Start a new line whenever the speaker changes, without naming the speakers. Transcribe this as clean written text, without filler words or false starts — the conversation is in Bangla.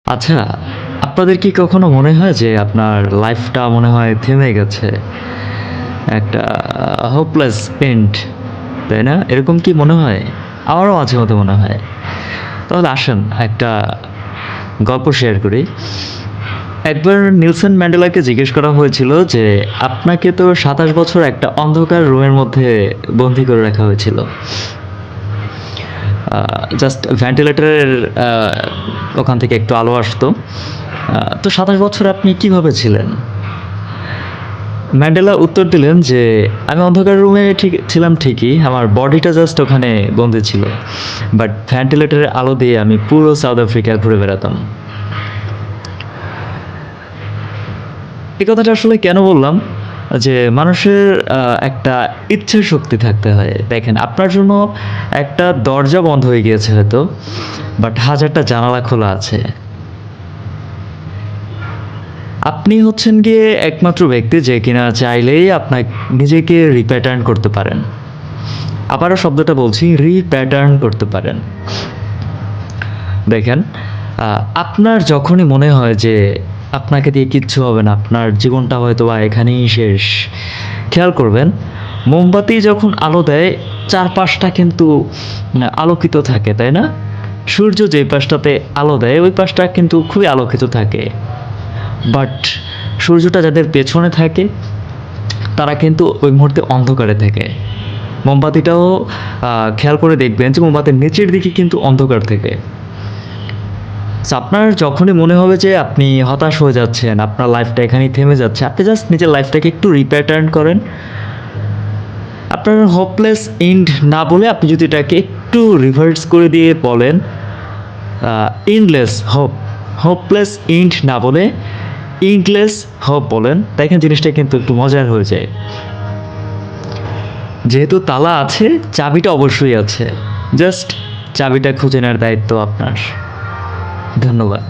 আচ্ছা, আপনাদের কি কখনো মনে হয় যে আপনার লাইফটা মনে হয় থেমে গেছে? একটা হোপলেস এন্ড, তাই না? এরকম কি মনে হয়? আমারও মাঝে মধ্যে মনে হয়। তাহলে আসেন একটা গল্প শেয়ার করি। একবার নেলসন ম্যান্ডেলাকে জিজ্ঞেস করা হয়েছিল যে, আপনাকে তো ২৭ বছর একটা অন্ধকার রুমের মধ্যে বন্দী করে রাখা হয়েছিল। জাস্ট ভেন্টিলেটরের আ ওখান থেকে একটু আলো আসতো। তো ২৭ বছর আপনি কিভাবে ছিলেন? ম্যান্ডেলা উত্তর দিলেন যে, "আমি অন্ধকার রুমে ছিলাম ঠিকই। আমার বডিটা জাস্ট ওখানে বন্দি ছিল। বাট ভেন্টিলেটরের আলো দিয়ে আমি পুরো সাউথ আফ্রিকা ঘুরে বেড়াতাম।" এই কথাটা আসলে কেন বললাম? যে মানুষের একটা ইচ্ছা শক্তি থাকতে হয়। দেখেন আপনার জন্য একটা দরজা বন্ধ হয়ে গিয়েছে হয়তো। বাট হাজারটা জানালা খোলা আছে। আপনি হচ্ছেন গিয়ে একমাত্র ব্যক্তি যে কিনা চাইলেই নিজেকে রিপ্যাটার্ন করতে পারেন। আবারও শব্দটা বলছি, রিপ্যাটার্ন করতে পারেন। দেখেন, আপনার যখনই মনে হয় যে আপনাকে দিয়ে কিচ্ছু হবে না, আপনার জীবনটা হয়তোবা এখানেই শেষ। খেয়াল করবেন, মোমবাতি যখন আলো দেয়, চারপাশটা কিন্তু আলোকিত থাকে, তাই না? সূর্য যেই পাশটাতে আলো দেয়, ওই পাশটা কিন্তু খুবই আলোকিত থাকে। বাট সূর্যটা যাদের পেছনে থাকে, তারা কিন্তু ওই মুহূর্তে অন্ধকারে থাকে। মোমবাতিটাও খেয়াল করে দেখবেন যে মোমবাতির নিচের দিকে কিন্তু অন্ধকার থাকে। সো আপনার যখনই মনে হবে যে আপনি হতাশ হয়ে যাচ্ছেন, আপনার লাইফটা এখানেই থেমে যাচ্ছে, আপনি জাস্ট নিজের লাইফটাকে একটু রিপ্যাটার্ন করেন। আপনার হোপলেস এন্ড না বলে আপনি যদি এটাকে একটু রিভার্স করে দিয়ে বলেন এন্ডলেস হোপ, হোপলেস এন্ড না বলে এন্ডলেস হোপ বলেন, দেখেন জিনিসটা কিন্তু একটু মজার হয়ে যায়। যেহেতু তালা আছে, চাবিটা অবশ্যই আছে। জাস্ট চাবিটা খুঁজে নেওয়ার দায়িত্ব আপনার। ধন্যবাদ।